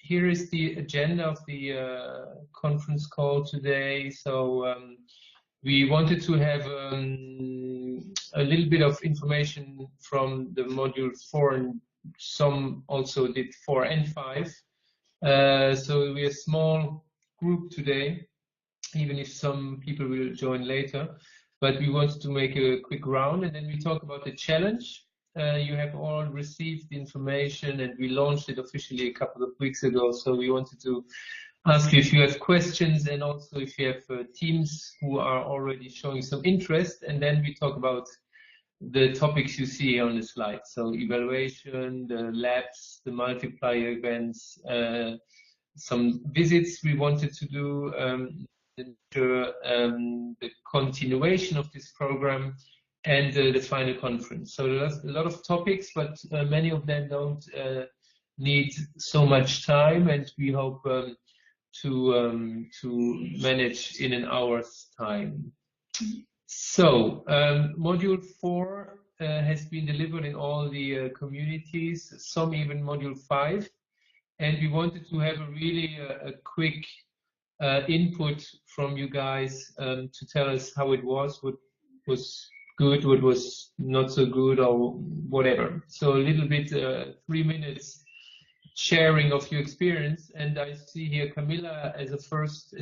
here is the agenda of the conference call today. So we wanted to have a little bit of information from the module 4, and some also did 4 and 5. So we're a small group today, even if some people will join later. But we wanted to make a quick round, and then we talk about the challenge. You have all received the information, and we launched it officially a couple of weeks ago. So we wanted to ask you if you have questions, and also if you have teams who are already showing some interest. And then we talk about the topics you see on the slide. So evaluation, the labs, the multiplier events, some visits we wanted to do, the continuation of this program, and the final conference. So there's a lot of topics, but many of them don't need so much time, and we hope to manage in an hour's time. So module 4 has been delivered in all the communities, some even module 5, and we wanted to have a really a quick input from you guys to tell us how it was, what was good, what was not so good, or whatever. So a little bit 3 minutes sharing of your experience. And I see here Camilla as the first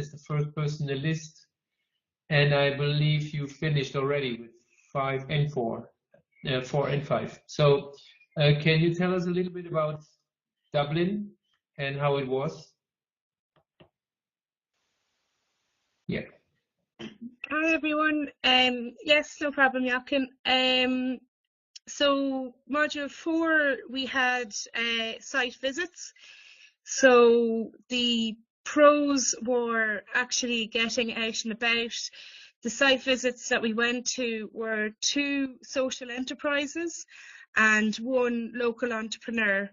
person in the list, and I believe you finished already with 5 and 4, 4 and 5. So can you tell us a little bit about Dublin and how it was? Yeah. Hi everyone. Yes, no problem, Joachim. So module 4, we had site visits. So the pros were actually getting out and about. The site visits that we went to were 2 social enterprises and 1 local entrepreneur.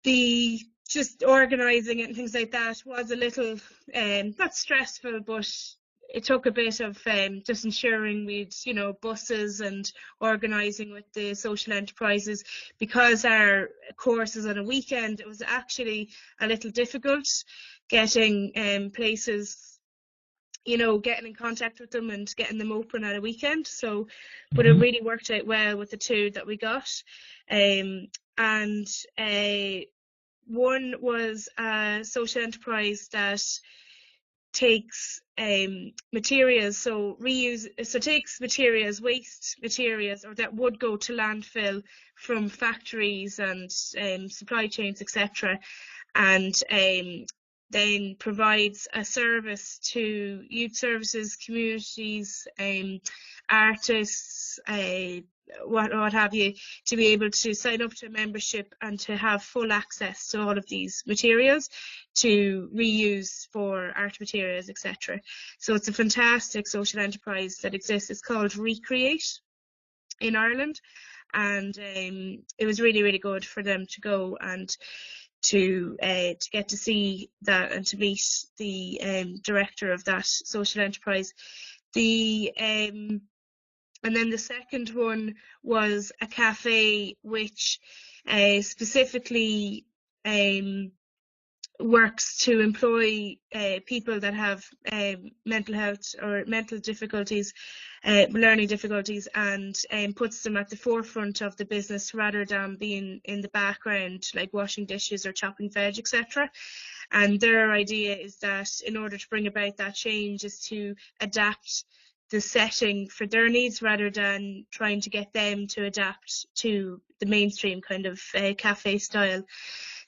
The just organising it and things like that was a little not stressful, but it took a bit of just ensuring we'd, you know, buses and organising with the social enterprises. Because our course is on a weekend, it was actually a little difficult getting places, you know, getting in contact with them and getting them open at a weekend. So, but it really worked out well with the 2 that we got. One was a social enterprise that takes materials, so takes materials, waste materials, or that would go to landfill from factories and supply chains, etc., and then provides a service to youth services, communities, artists, what have you, to be able to sign up to a membership and to have full access to all of these materials to reuse for art materials, etc. So it's a fantastic social enterprise that exists. It's called Recreate in Ireland, and it was really, really good for them to go and to get to see that and to meet the director of that social enterprise. And then the second one was a cafe which specifically works to employ people that have mental health or mental difficulties, learning difficulties, and puts them at the forefront of the business rather than being in the background, like washing dishes or chopping veg, etc. And their idea is that in order to bring about that change is to adapt the setting for their needs rather than trying to get them to adapt to the mainstream kind of cafe style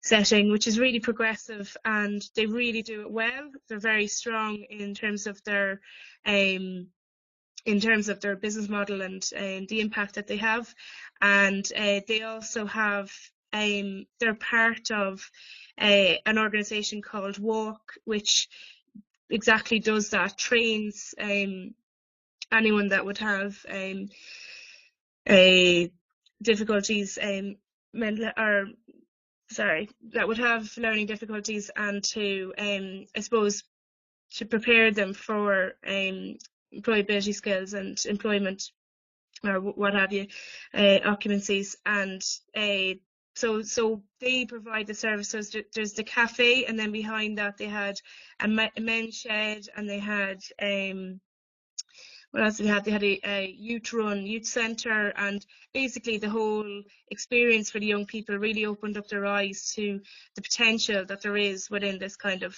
setting, which is really progressive, and they really do it well. They're very strong in terms of their business model and the impact that they have. And they also have they're part of an organisation called Walk, which exactly does that, trains anyone that would have difficulties, that would have learning difficulties, and to I suppose to prepare them for employability skills and employment or what have you, occupancies. And so they provide the services. There's the cafe, and then behind that they had a men's shed, and they had what else did they have? They had a youth-run youth centre, and basically the whole experience for the young people really opened up their eyes to the potential that there is within this kind of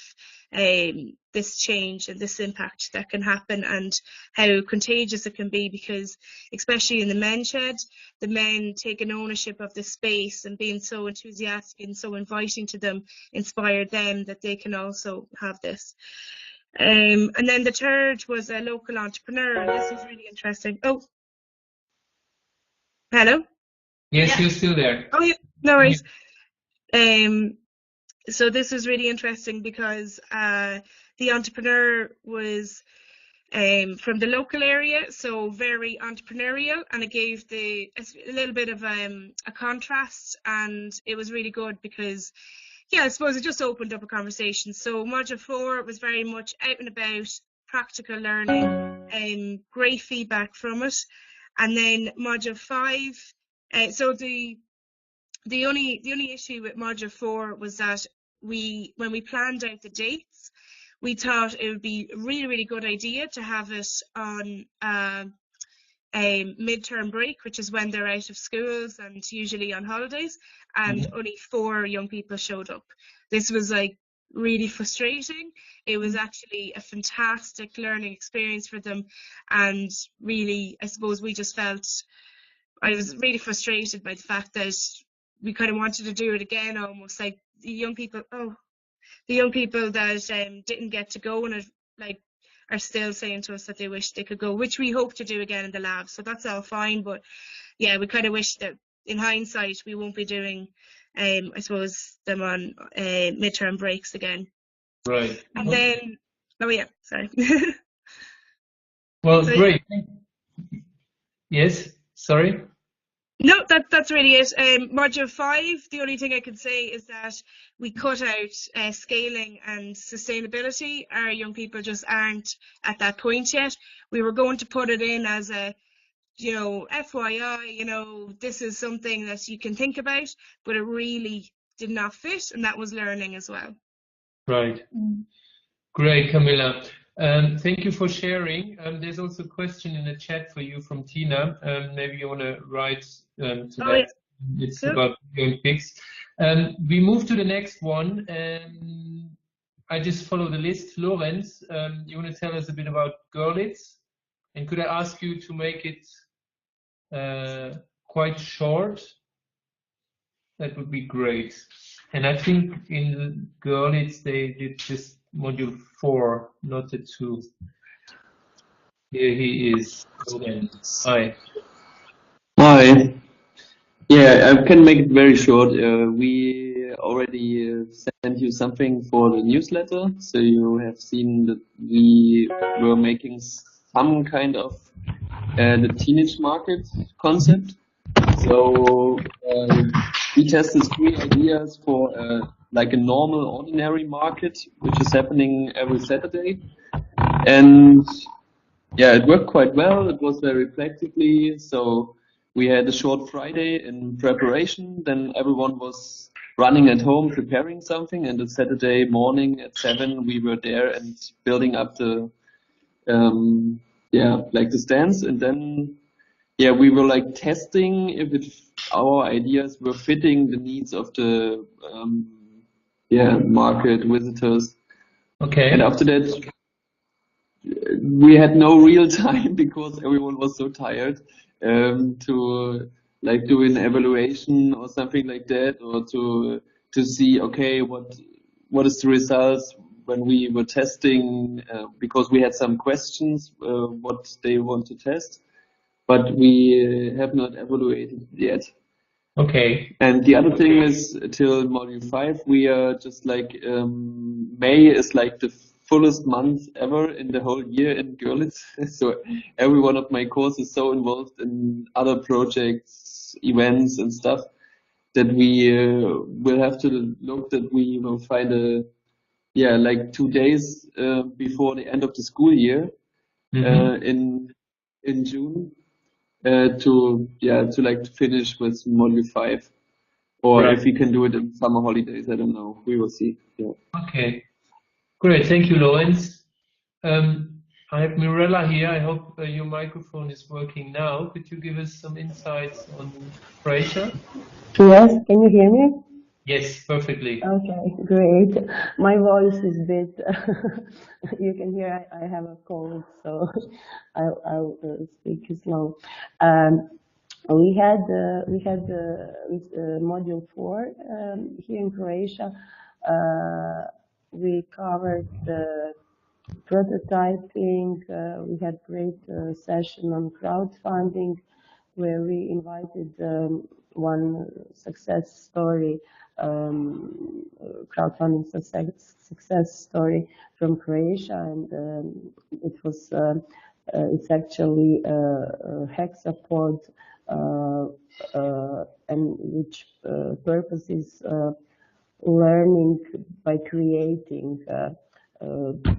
this change and this impact that can happen, and how contagious it can be, because especially in the men's shed, the men taking ownership of the space and being so enthusiastic and so inviting to them inspired them that they can also have this. And then the third was a local entrepreneur, and this was really interesting. Oh, hello? Yes, Yeah. you're still there. Oh, yeah, no worries. So this was really interesting because the entrepreneur was from the local area, so very entrepreneurial, and it gave a little bit of a contrast, and it was really good because, yeah, I suppose it just opened up a conversation. So module 4 was very much out and about, practical learning, great feedback from it. And then module 5, so the only issue with module 4 was that when we planned out the dates, we thought it would be a really, really good idea to have it on a midterm break, which is when they're out of schools and usually on holidays, and only 4 young people showed up. This was like really frustrating. It was actually a fantastic learning experience for them, and really, I suppose we just felt, I was really frustrated by the fact that we kind of wanted to do it again, almost like the young people that didn't get to go, and are still saying to us that they wish they could go, which we hope to do again in the lab. So that's all fine, but yeah, we kind of wish that in hindsight we won't be doing, I suppose, them on midterm breaks again. Right. And then, oh yeah, sorry. Well, so, great. Yes, sorry. No, that's really it. Module 5, the only thing I can say is that we cut out scaling and sustainability. Our young people just aren't at that point yet. We were going to put it in as a, FYI, this is something that you can think about, but it really did not fit, and that was learning as well. Right. Great, Camilla. Thank you for sharing. There's also a question in the chat for you from Tina. Maybe you want to write to that. Yeah. It's about the Olympics. We move to the next one. I just follow the list. Lorenz, you want to tell us a bit about Görlitz? And could I ask you to make it quite short? That would be great. And I think in Görlitz they did just module 4, not the 2. Here he is. Hi. Hi. Yeah, I can make it very short. We already sent you something for the newsletter, so you have seen that we were making some kind of the teenage market concept. So we tested 3 ideas for like a normal, ordinary market, which is happening every Saturday. And yeah, it worked quite well. It was very practically. So we had a short Friday in preparation. Then everyone was running at home, preparing something. And the Saturday morning at 7, we were there and building up the, like the stands. And then, yeah, we were like testing if our ideas were fitting the needs of the, market visitors. Okay. And after that, we had no real time because everyone was so tired to like do an evaluation or something like that, or to see, okay, what is the results when we were testing, because we had some questions what they want to test, but we have not evaluated yet. Okay. And the other thing is, till module 5, we are just like, May is like the fullest month ever in the whole year in Görlitz. So every one of my courses is so involved in other projects, events and stuff, that we will have to look that we will find like 2 days before the end of the school year, in June, to finish with module 5. Or Right. if we can do it in summer holidays, I don't know. We will see. Yeah. Okay. Great. Thank you, Lorenz. I have Mirella here. I hope your microphone is working now. Could you give us some insights on Croatia? Yes, can you hear me? Yes, perfectly. Okay, great. My voice is a bit, you can hear I have a cold, so I'll speak slow. We had with module 4 here in Croatia. We covered the prototyping. We had great session on crowdfunding, where we invited one success story, crowdfunding success story from Croatia, and it was it's actually a hexapod, and which purpose is learning by creating.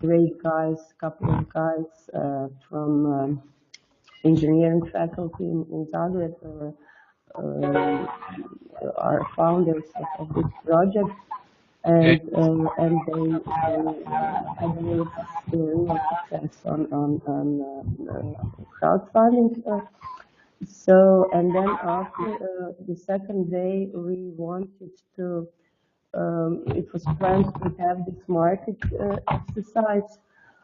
Great guys, couple of guys from engineering faculty in Zagreb are founders of this project, and they had real success on crowdfunding. So, and then after the second day, we wanted to. It was planned to have this market exercise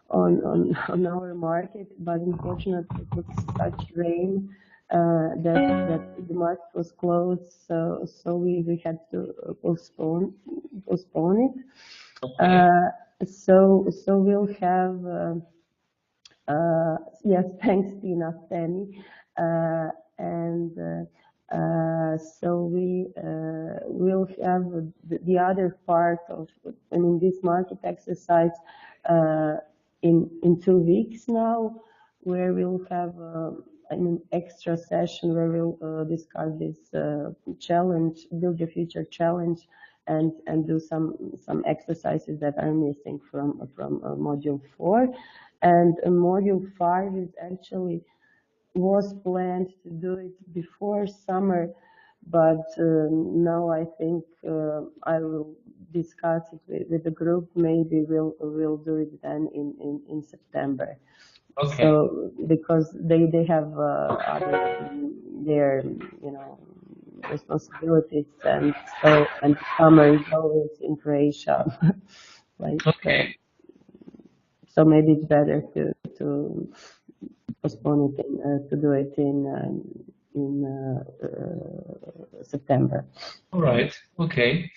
on our market, but unfortunately it was such rain that the market was closed, so we had to postpone it. So we'll have yes, thanks Tina, Tammy, and so we will have the other part of, I mean, this market exercise in 2 weeks now, where we'll have an extra session where we'll discuss this challenge, build your future challenge, and do some exercises that are missing from module 4. And module 5 is actually was planned to do it before summer, but now I think I will discuss it with the group. Maybe we'll do it then in September. Okay. So because they have other their responsibilities, and so, and summer is always in Croatia. Like, Okay. so maybe it's better to postpone it to do it in September. All right. Okay.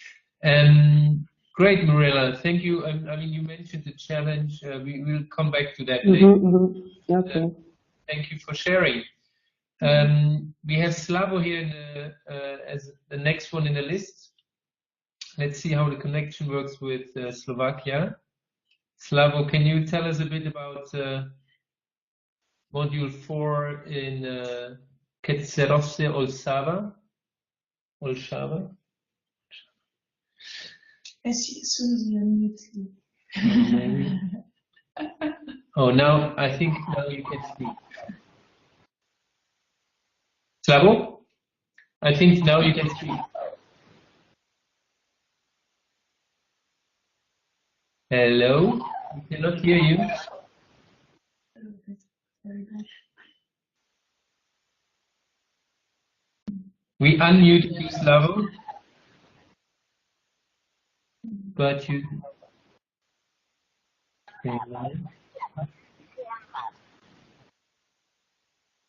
Great, Mirella. Thank you. I mean, you mentioned the challenge. We will come back to that later. Okay. Thank you for sharing. We have Slavo here as the next one in the list. Let's see how the connection works with Slovakia. Slavo, can you tell us a bit about module 4 in Ketserovce Olshava? As soon as you unmute me. Maybe. Oh, now I think now you can speak. Slavo? I think now you can speak. Hello? We cannot hear you. Oh, that's very bad. We unmuted you, Slavo. But you...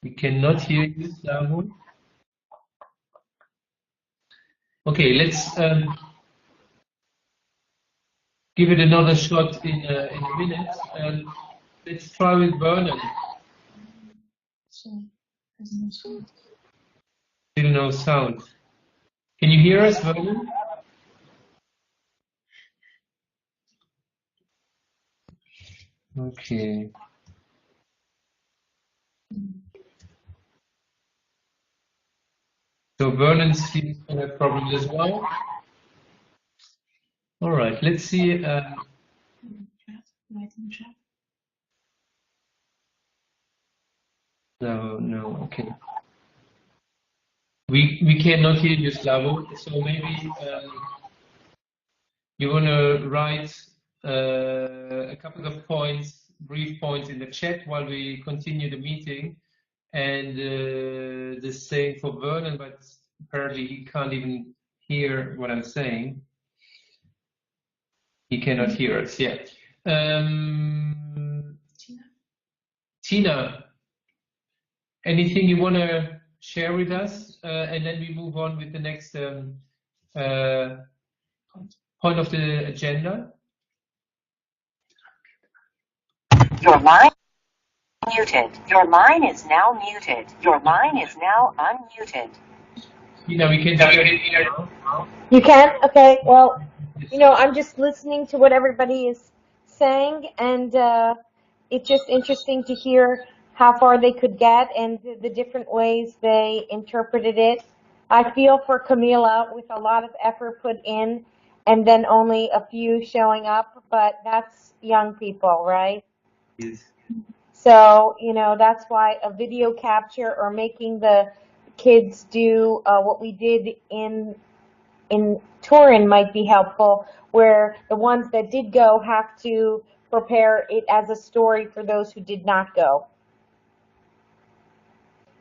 We cannot hear you, Slavo. Okay, let's give it another shot in a minute. Let's try with Vernon. So, there's no sound. Still no sound. Can you hear us, Vernon? Okay. So Vernon seems to have problems as well. All right, let's see. Chat, write in chat. No, okay. We cannot hear you, Slavo. So maybe you want to write a couple of points, brief points in the chat while we continue the meeting, and the same for Vernon, but apparently he can't even hear what I'm saying. He cannot hear us yet. Tina, anything you want to share with us? And then we move on with the next point of the agenda. Your line muted. Your line is now muted. Your line is now unmuted. Tina, we can hear you now. You can? Okay, well, you know, I'm just listening to what everybody is saying, and it's just interesting to hear how far they could get and the different ways they interpreted it. I feel for Camila with a lot of effort put in and then only a few showing up, but that's young people, right? Yes. So, you know, that's why a video capture or making the kids do what we did in Turin might be helpful, where the ones that did go have to prepare it as a story for those who did not go.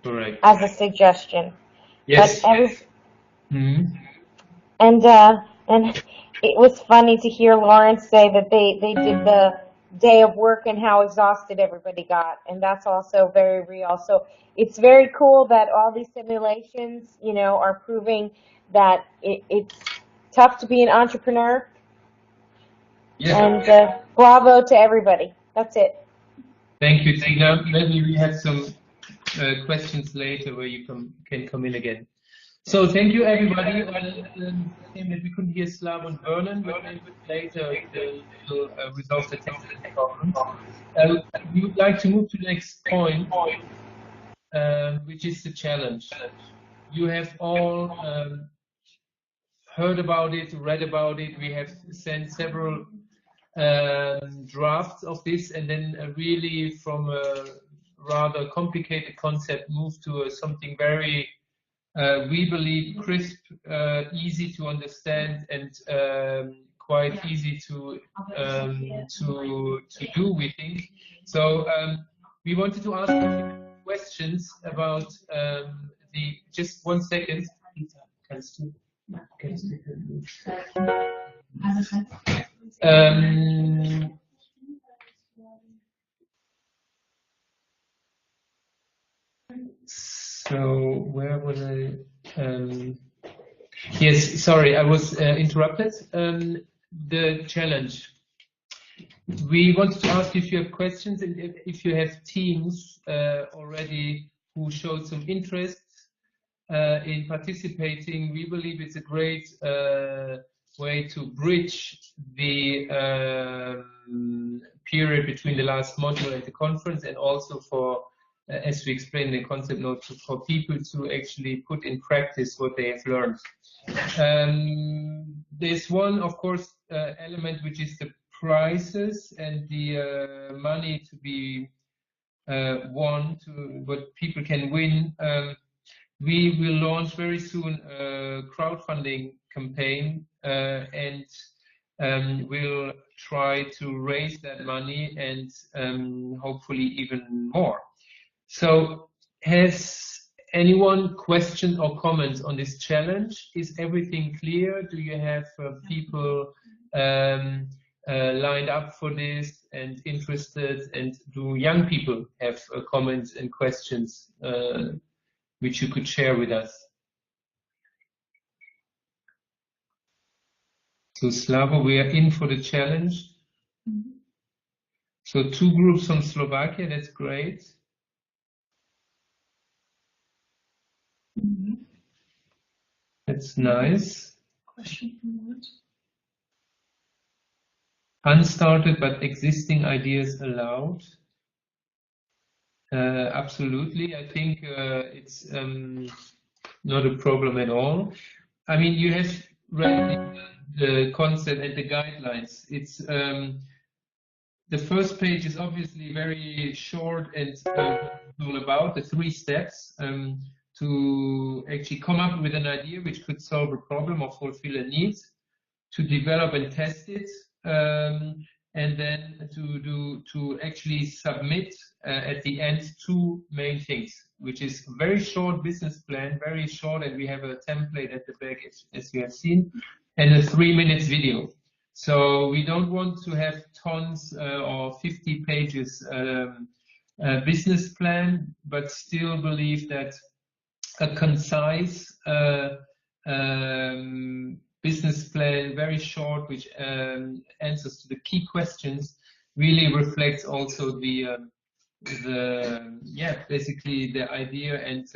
Correct. As a suggestion. Yes. But Mm-hmm. And it was funny to hear Lawrence say that they did the day of work and how exhausted everybody got, and that's also very real. So it's very cool that all these simulations, you know, are proving that it's tough to be an entrepreneur. Yeah. And bravo to everybody. That's it. Thank you, Tina. Maybe we have some questions later where you can come in again. So thank you, everybody. We couldn't hear Slav and Vernon, but maybe later we'll resolve the technical problems. We would like to move to the next point, which is the challenge. You have all heard about it, read about it. We have sent several drafts of this, and then really from a rather complicated concept move to something very we believe crisp, easy to understand, and quite easy to do, we think. So we wanted to ask you questions about just 1 second. So where was I? Yes, sorry, I was interrupted. The challenge. We wanted to ask if you have questions and if you have teams already who showed some interest in participating. We believe it's a great way to bridge the period between the last module and the conference, and also for as we explained in the concept note, for people to actually put in practice what they have learned. There's one, of course, element which is the prizes and the money to be won, to what people can win. We will launch very soon a crowdfunding campaign, and we'll try to raise that money and hopefully even more. So has anyone questioned or comments on this challenge? Is everything clear? Do you have people lined up for this and interested? And do young people have comments and questions which you could share with us? So Slavo, we are in for the challenge. Mm-hmm. So 2 groups from Slovakia, that's great. Mm-hmm. That's nice. Question from what? Unstarted but existing ideas allowed. Absolutely, I think it's not a problem at all. I mean, you have read the concept and the guidelines. It's the first page is obviously very short and all about the 3 steps. to actually come up with an idea which could solve a problem or fulfill a need, to develop and test it, and then to actually submit at the end 2 main things, which is a very short business plan, very short, and we have a template at the back as you have seen, and a 3-minute video. So we don't want to have tons or 50 pages business plan, but still believe that a concise business plan, very short, which answers to the key questions, really reflects also basically the idea, and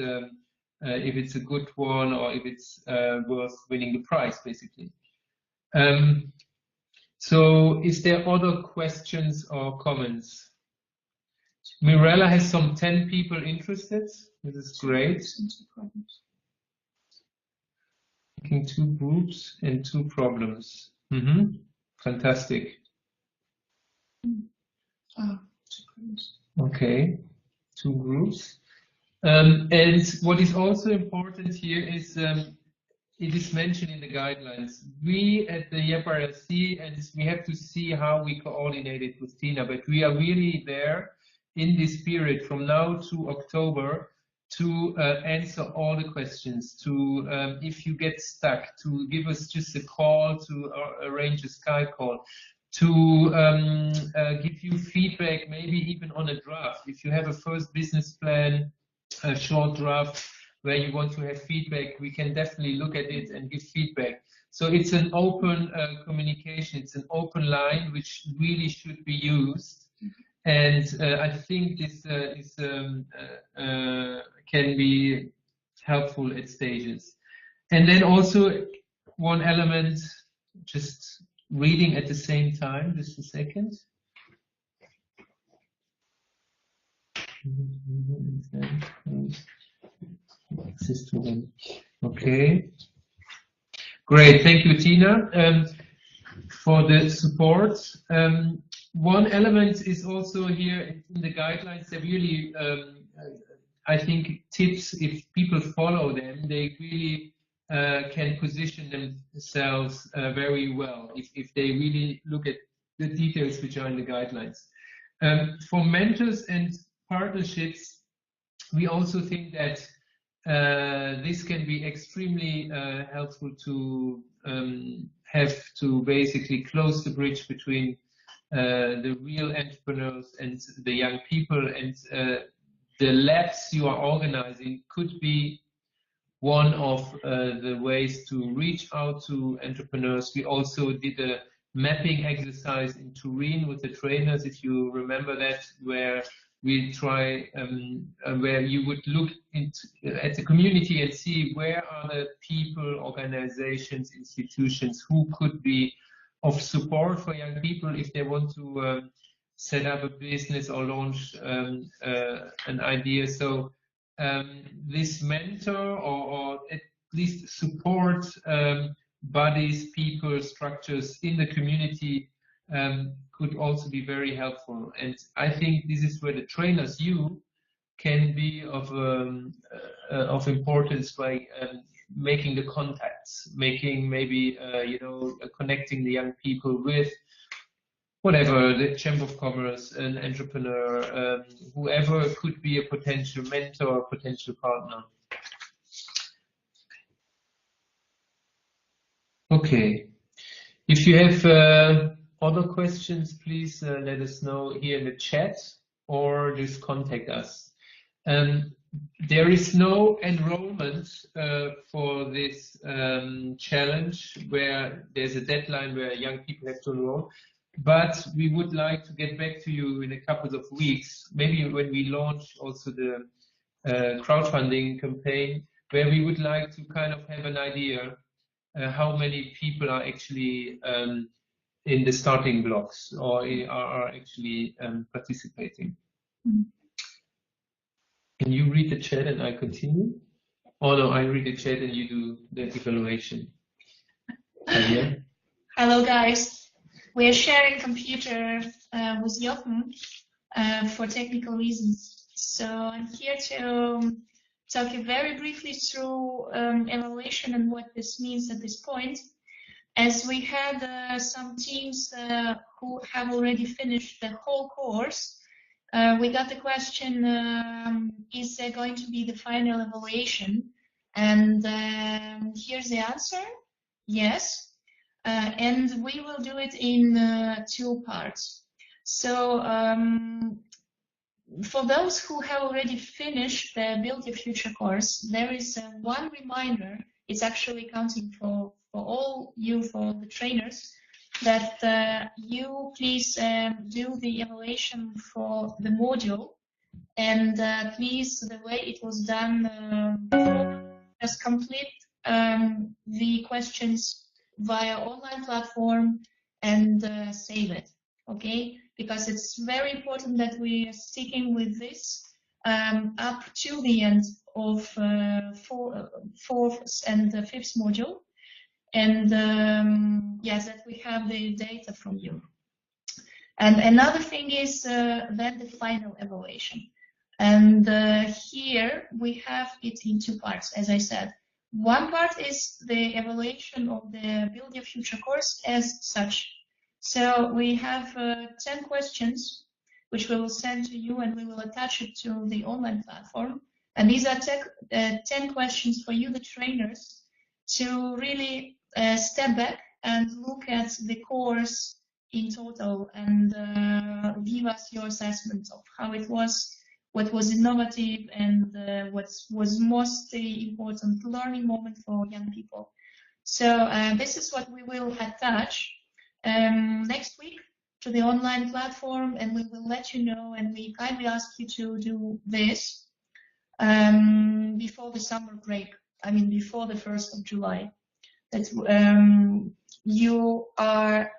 if it's a good one or if it's worth winning the prize, basically. So is there other questions or comments? Mirella has some 10 people interested. This is great. Making 2 groups and 2 problems. Fantastic. Okay, 2 groups. And what is also important here is it is mentioned in the guidelines. We at the YEP-RLC, and we have to see how we coordinate it with Tina, but we are really there in this period from now to October to answer all the questions, to if you get stuck, to give us just a call, to arrange a Skype call, to give you feedback, maybe even on a draft. If you have a first business plan, a short draft where you want to have feedback, we can definitely look at it and give feedback. So it's an open communication, it's an open line which really should be used. And I think this can be helpful at stages. And then also one element, just reading at the same time, just a second. Okay. Great, thank you, Tina, for the support. One element is also here in the guidelines that really, I think, tips, if people follow them, they really can position themselves very well if they really look at the details which are in the guidelines. For mentors and partnerships, we also think that this can be extremely helpful to have to basically close the bridge between the real entrepreneurs and the young people, and the labs you are organizing could be one of the ways to reach out to entrepreneurs. We also did a mapping exercise in Turin with the trainers, if you remember that, where we try, where you would look at the community and see where are the people, organizations, institutions who could be of support for young people if they want to set up a business or launch an idea. So this mentor or at least support bodies, people, structures in the community could also be very helpful. And I think this is where the trainers, you, can be of importance by making the contacts, making maybe, connecting the young people with whatever, the Chamber of Commerce, an entrepreneur, whoever could be a potential mentor, potential partner. Okay. If you have other questions, please let us know here in the chat or just contact us. There is no enrollment for this challenge where there's a deadline where young people have to enroll, but we would like to get back to you in a couple of weeks, maybe when we launch also the crowdfunding campaign, where we would like to kind of have an idea how many people are actually in the starting blocks or are actually participating. Mm-hmm. Can you read the chat and I continue? Oh no, I read the chat and you do the evaluation. Yeah. Hello guys. We are sharing computer with Jochen for technical reasons. So I'm here to talk you very briefly through evaluation and what this means at this point. As we had some teams who have already finished the whole course, we got the question, is there going to be the final evaluation? And here's the answer, yes. And we will do it in 2 parts. So for those who have already finished the Build Your Future course, there is one reminder. It's actually counting for all you, for the trainers, that you please do the evaluation for the module, and please, the way it was done before, just complete the questions via online platform and save it, okay? Because it's very important that we are sticking with this up to the end of 4th and 5th module. And yes, that we have the data from you. And another thing is then the final evaluation. And here we have it in 2 parts, as I said. One part is the evaluation of the Build Your Future course as such. So we have 10 questions, which we will send to you, and we will attach it to the online platform. And these are 10 questions for you, the trainers, to really step back and look at the course in total and give us your assessment of how it was, what was innovative, and what was most important learning moment for young people. So this is what we will attach next week to the online platform, and we will let you know, and we kindly ask you to do this before the summer break, I mean before the 1st of July. That you are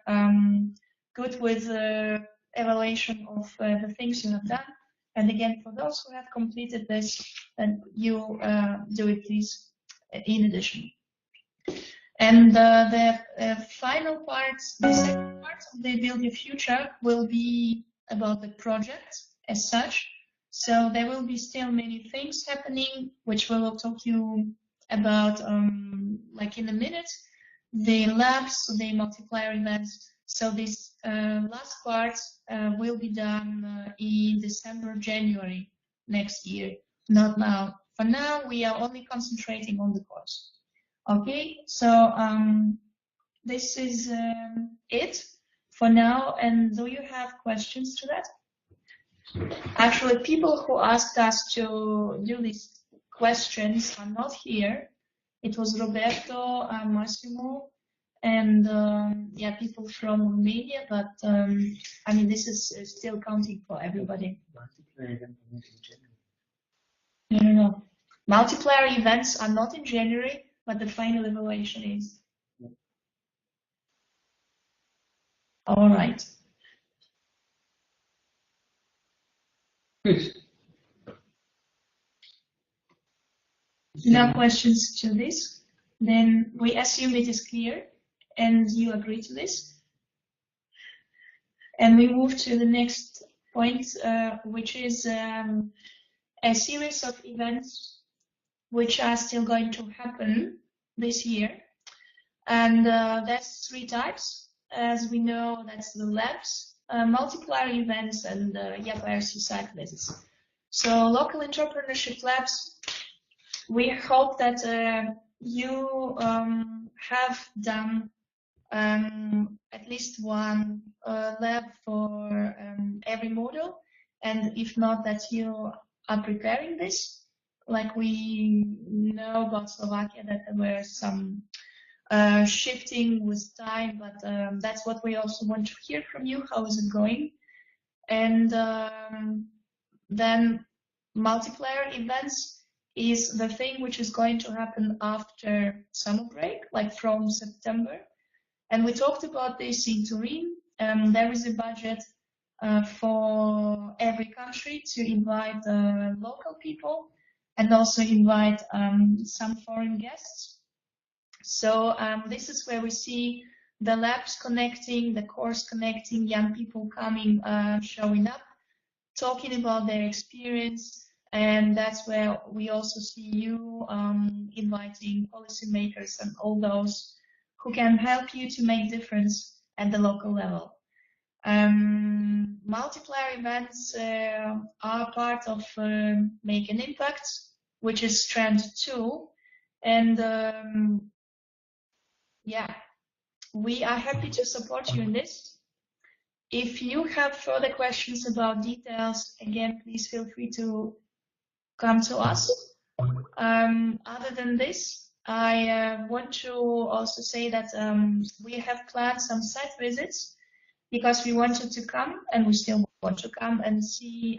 good with the evaluation of the things you have done. And again, for those who have completed this, then you do it please in addition. And the final part, the second part of the Build Your Future will be about the project as such. So there will be still many things happening, which we will talk you about like in a minute. The labs, the multiplier events. So this last part will be done in December, January next year, not now. For now, we are only concentrating on the course. Okay, so this is it for now. And do you have questions to that? Actually, people who asked us to do these questions are not here. It was Roberto, Massimo, and yeah, people from Romania, but I mean, this is still counting for everybody. No. Multiplier events are not in January, but the final evaluation is. All right. Good. No questions to this? Then we assume it is clear and you agree to this. And we move to the next point, which is a series of events which are still going to happen this year. And that's 3 types. As we know, that's the labs, multiplier events, and BYF site visits. So local entrepreneurship labs, we hope that you have done at least one lab for every module, and if not, that you are preparing this. Like we know about Slovakia that there were some shifting with time, but that's what we also want to hear from you. How is it going? And then multiplier events is the thing which is going to happen after summer break, like from September. And we talked about this in Turin. There is a budget for every country to invite local people and also invite some foreign guests. So this is where we see the labs connecting, the course connecting, young people coming, showing up, talking about their experience, And that's where we also see you inviting policymakers and all those who can help you to make difference at the local level. Multiplier events are part of Make an Impact, which is Strand 2. And yeah, we are happy to support you in this. If you have further questions about details, again, please feel free to come to us. Other than this, I want to also say that we have planned some site visits because we wanted to come, and we still want to come and see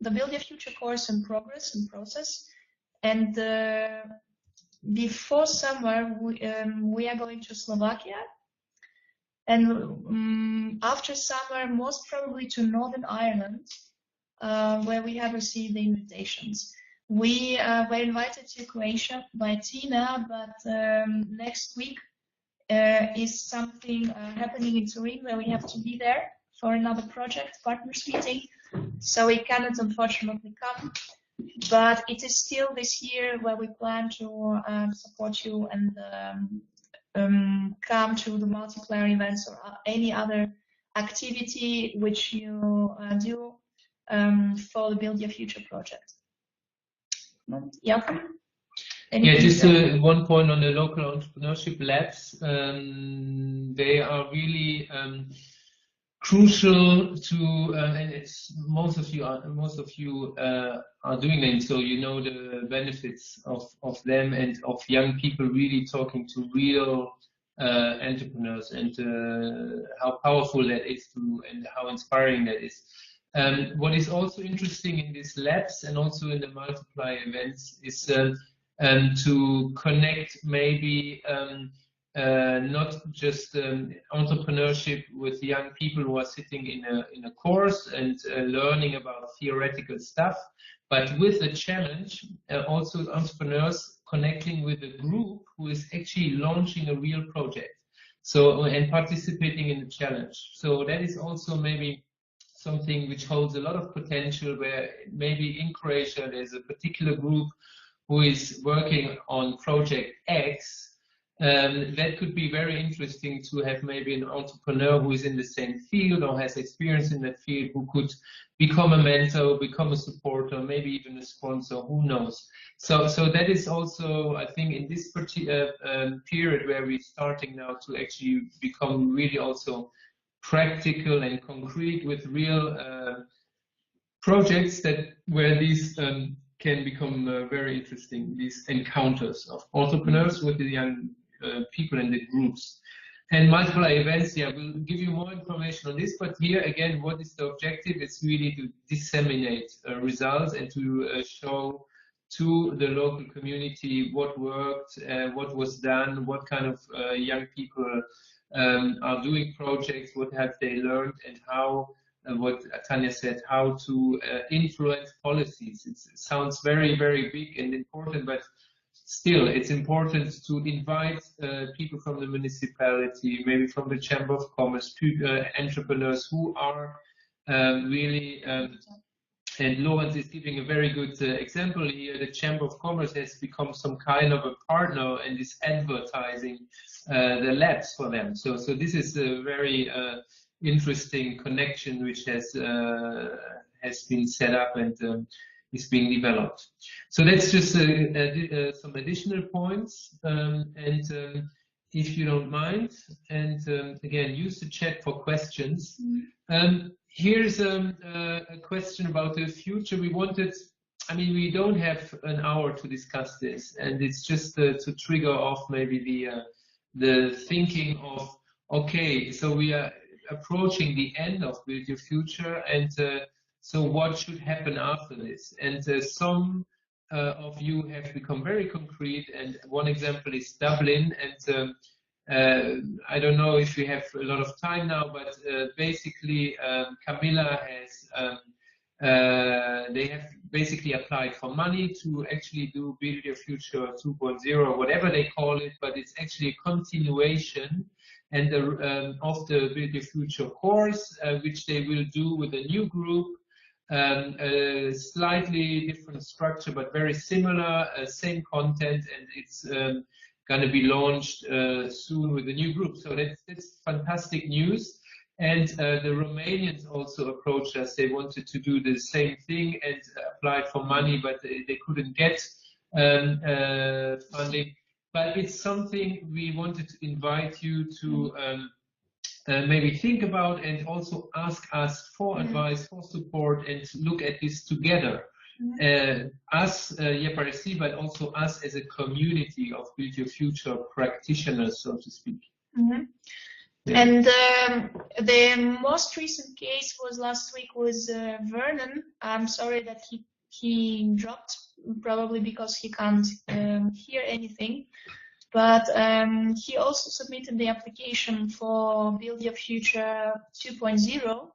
the Build Your Future course in progress and process. And before summer, we are going to Slovakia. And after summer, most probably to Northern Ireland, where we have received the invitations. We were invited to Croatia by Tina, but next week is something happening in Turin where we have to be there for another project partners meeting. So we cannot unfortunately come, but it is still this year where we plan to support you and come to the multiplier events or any other activity which you do for the Build Your Future project. Jakob? Yeah, just one point on the local entrepreneurship labs. They are really crucial to, and it's most of you are doing them, so you know the benefits of them and of young people really talking to real entrepreneurs and how powerful that is and how inspiring that is. What is also interesting in these labs and also in the multiplier events is to connect maybe not just entrepreneurship with young people who are sitting in a course and learning about theoretical stuff, but with a challenge, also entrepreneurs connecting with a group who is actually launching a real project, so and participating in the challenge. So that is also maybe something which holds a lot of potential, where maybe in Croatia there's a particular group who is working on project X. That could be very interesting to have maybe an entrepreneur who is in the same field or has experience in that field, who could become a mentor, become a supporter, maybe even a sponsor, who knows. So that is also, I think, in this particular period where we're starting now to actually become really also practical and concrete with real projects where these can become very interesting, these encounters of entrepreneurs with the young people and the groups. And multiplier events, yeah, we'll give you more information on this, but here again, what is the objective? It's really to disseminate results and to show to the local community what worked, what was done, what kind of young people are doing projects, what have they learned, and how, what Tanya said, how to influence policies. It sounds very, very big and important, but still, it's important to invite people from the municipality, maybe from the Chamber of Commerce, entrepreneurs who are really, and Lawrence is giving a very good example here. The Chamber of Commerce has become some kind of a partner and is advertising the labs for them. So this is a very interesting connection which has been set up and is being developed. So that's just some additional points, and if you don't mind, and again, use the chat for questions. Here's a question about the future. We wanted, I mean, we don't have an hour to discuss this, and it's just to trigger off maybe the thinking of, okay, so we are approaching the end of Build Your Future, and so what should happen after this? And some of you have become very concrete, and one example is Dublin, and I don't know if we have a lot of time now, but basically Camilla has, they have basically applied for money to actually do Build Your Future 2.0 or whatever they call it, but it's actually a continuation and of the Build Your Future course, which they will do with a new group A slightly different structure, but very similar, same content, and it's going to be launched soon with a new group. So that's fantastic news. And the Romanians also approached us. They wanted to do the same thing and applied for money, but they couldn't get funding. But it's something we wanted to invite you to maybe think about, and also ask us for advice, for support, and look at this together. Us, YEPRC, but also us as a community of Build Your Future practitioners, so to speak. Yeah. And the most recent case was last week was Vernon. I'm sorry that he dropped, probably because he can't hear anything. But he also submitted the application for Build Your Future 2.0.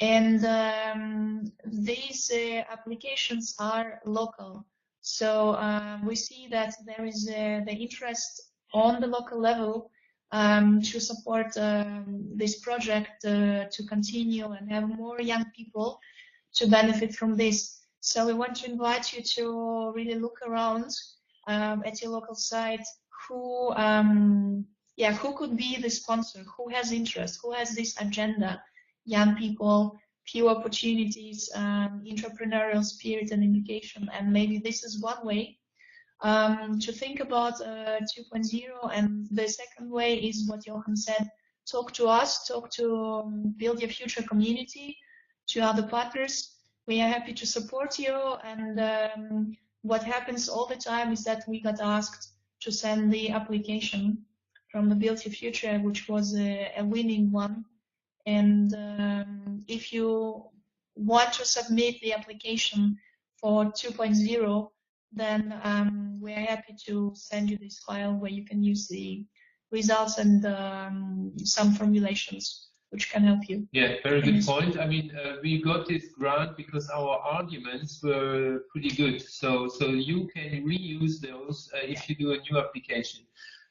And these applications are local. So we see that there is the interest on the local level to support this project to continue and have more young people to benefit from this. So we want to invite you to really look around at your local site, who could be the sponsor, who has interest, who has this agenda, young people, few opportunities, entrepreneurial spirit and education. And maybe this is one way to think about 2.0. And the second way is what Johan said, talk to us, talk to Build Your Future community, to other partners. We are happy to support you. And what happens all the time is that we got asked to send the application from the Build Your Future, which was a winning one. And if you want to submit the application for 2.0, then we are happy to send you this file where you can use the results and some formulations which can help you. Yeah, very good point. I mean, we got this grant because our arguments were pretty good. So you can reuse those if you do a new application.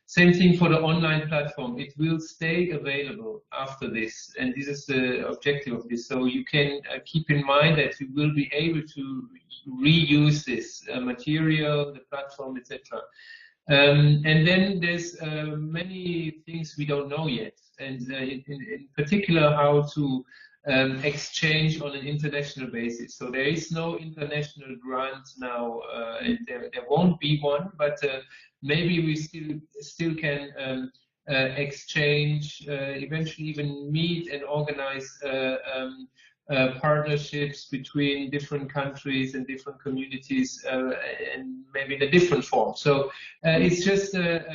Same thing for the online platform. It will stay available after this, and this is the objective of this. So you can keep in mind that you will be able to reuse this material, the platform, etc. And then there's many things we don't know yet, and in particular how to exchange on an international basis. So there is no international grant now, and there won't be one, but maybe we still can exchange, eventually even meet and organize partnerships between different countries and different communities, and maybe in a different form. So it's just, I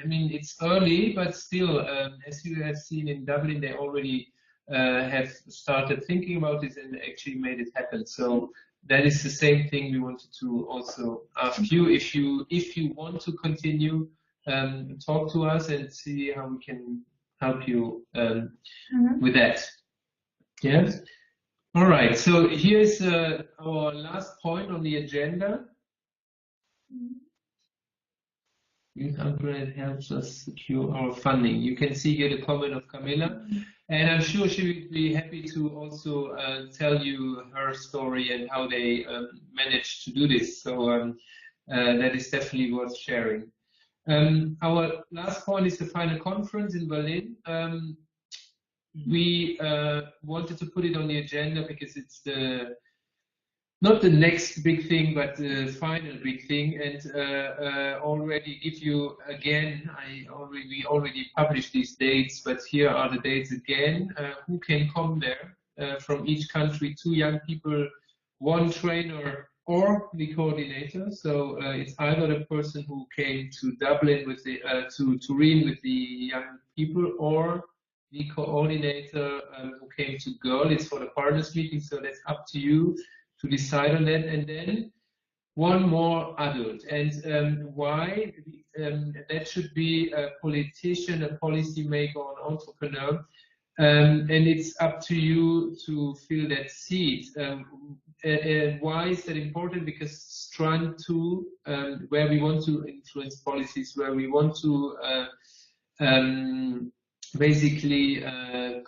mean, it's early, but still, as you have seen in Dublin, they already have started thinking about this and actually made it happen. So that is the same thing we wanted to also ask you. If you want to continue, talk to us and see how we can help you with that. Yes. All right. So here's our last point on the agenda. It helps us secure our funding. You can see here the comment of Camilla, and I'm sure she would be happy to also tell you her story and how they managed to do this. So that is definitely worth sharing. Our last point is the final conference in Berlin. We wanted to put it on the agenda because it's not the next big thing, but the final big thing. And already give you again, we already published these dates, but here are the dates again. Who can come there from each country? 2 young people, 1 trainer, or the coordinator. So it's either the person who came to Dublin with the to Turin with the young people, or the coordinator who came to Görlitz for the partners meeting. So that's up to you to decide on that. And then 1 more adult. And why? That should be a politician, a policymaker, or an entrepreneur. And it's up to you to fill that seat. Why is that important? Because Strand 2, where we want to influence policies, where we want to basically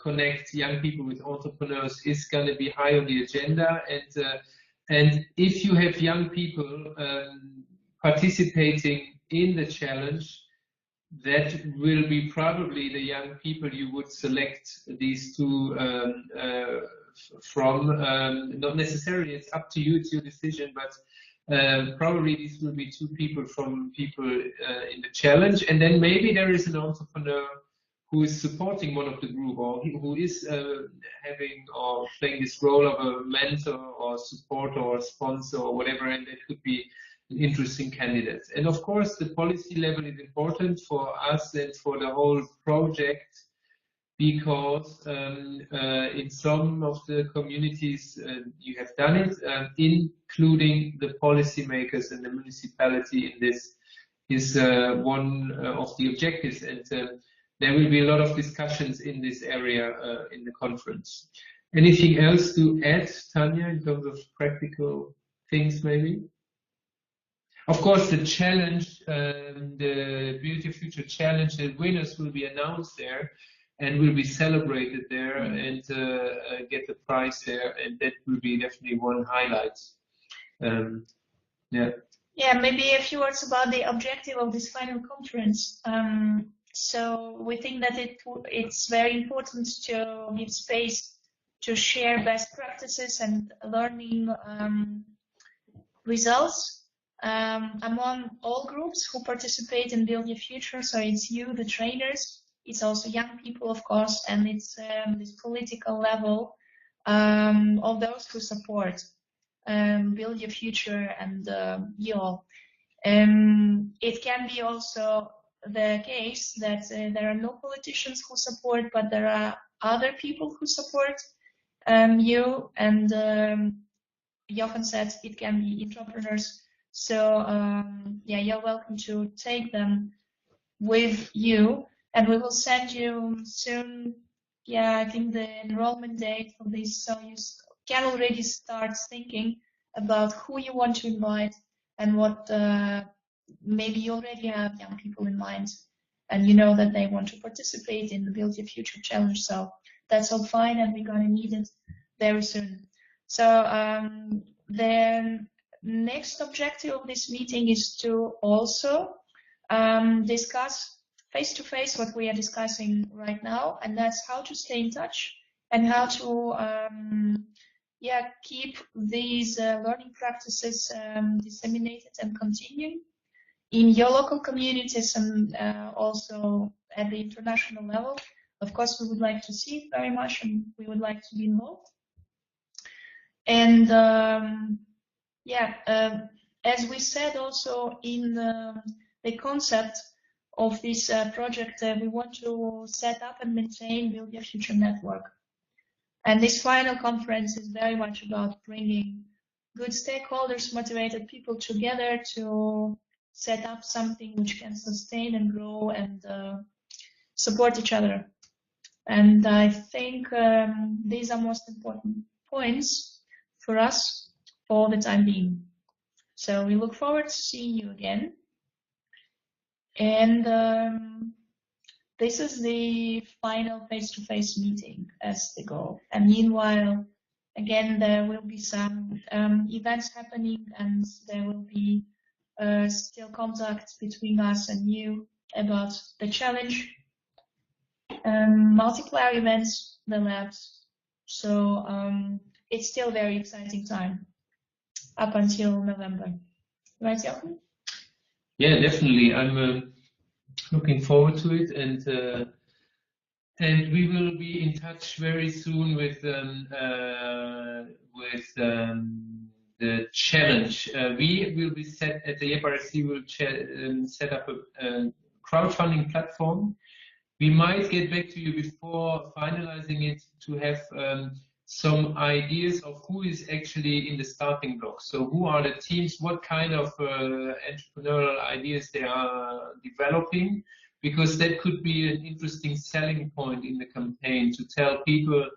connect young people with entrepreneurs is going to be high on the agenda. And if you have young people participating in the challenge, that will be probably the young people you would select these two from. Not necessarily, it's up to you, it's your decision, but probably these will be two people from people in the challenge. And then maybe there is an entrepreneur who is supporting one of the group, or who is having or playing this role of a mentor or supporter or sponsor or whatever, and that could be an interesting candidate. And of course, the policy level is important for us and for the whole project, because in some of the communities you have done it, including the policymakers and the municipality in this is one of the objectives. And there will be a lot of discussions in this area in the conference. Anything else to add, Tanya, in terms of practical things maybe? Of course, the challenge, the Beauty Future Challenge, the winners will be announced there and will be celebrated there and get the prize there, and that will be definitely one highlight. Yeah, maybe a few words about the objective of this final conference. So we think that it's very important to give space to share best practices and learning results among all groups who participate in Build Your Future. So it's you, the trainers, it's also young people, of course, and it's this political level of those who support Build Your Future and you all. It can be also the case that there are no politicians who support, but there are other people who support you, and Jochen said it can be entrepreneurs. So yeah, you're welcome to take them with you, and we will send you soon. Yeah, I think the enrollment date for this, so you can already start thinking about who you want to invite and what. Maybe you already have young people in mind, and you know that they want to participate in the Build Your Future Challenge. So that's all fine, and we're going to need it very soon. So the next objective of this meeting is to also discuss face-to-face what we are discussing right now, and that's how to stay in touch and how to keep these learning practices disseminated and continuing in your local communities, and also at the international level. Of course, we would like to see it very much, and we would like to be involved. And as we said also in the concept of this project, we want to set up and maintain Build Your Future network. And this final conference is very much about bringing good stakeholders, motivated people together to set up something which can sustain and grow and support each other. And I think these are most important points for us for the time being. So we look forward to seeing you again. And this is the final face-to-face meeting as the goal. And meanwhile, again, there will be some events happening, and there will be still contact between us and you about the challenge, multiplier events, the labs. So it's still a very exciting time up until November. Right, Jochen? Yeah, definitely. I'm looking forward to it, and we will be in touch very soon with the challenge. We will be at the EPRC will set up a crowdfunding platform. We might get back to you before finalizing it to have some ideas of who is actually in the starting blocks. So who are the teams, what kind of entrepreneurial ideas they are developing, because that could be an interesting selling point in the campaign to tell people,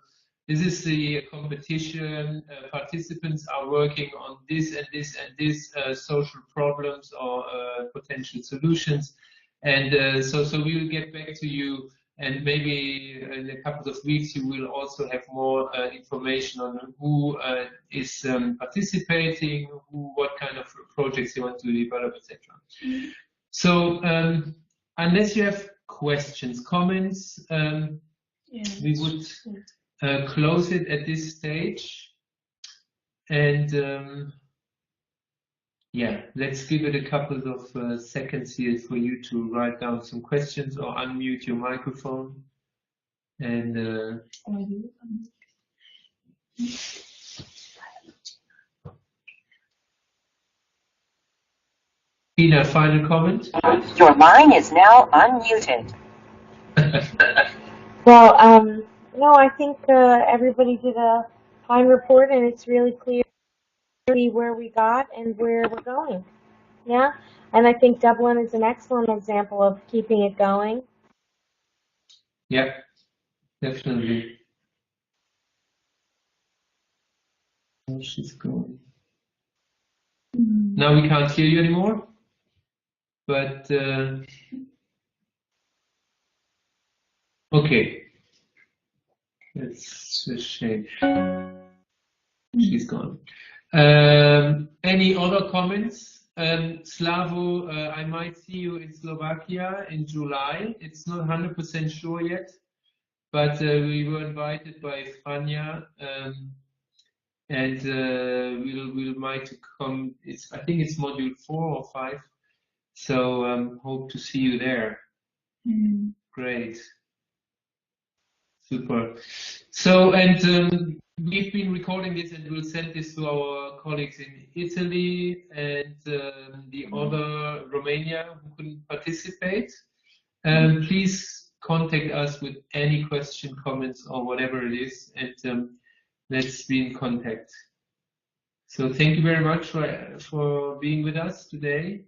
this is the competition, participants are working on this and this and this social problems or potential solutions. And so we will get back to you and maybe in a couple of weeks you will also have more information on who is participating, what kind of projects you want to develop, etc. So unless you have questions, comments, we would close it at this stage. And yeah, let's give it a couple of seconds here for you to write down some questions or unmute your microphone. And Ina, final comment? Your line is now unmuted. Well, no, I think everybody did a fine report, and it's really clear where we got and where we're going. Yeah, and I think Dublin is an excellent example of keeping it going. Yeah, definitely. Oh, she's gone. Now we can't hear you anymore, but okay. That's a shame. She's gone. Any other comments? Slavo, I might see you in Slovakia in July. It's not 100% sure yet, but we were invited by Franja, and we'll might come. I think it's module 4 or 5. So hope to see you there. Great. Super. So, and we've been recording this and we'll send this to our colleagues in Italy and the other Romania who couldn't participate. Please contact us with any question, comments, or whatever it is, and let's be in contact. So thank you very much for being with us today.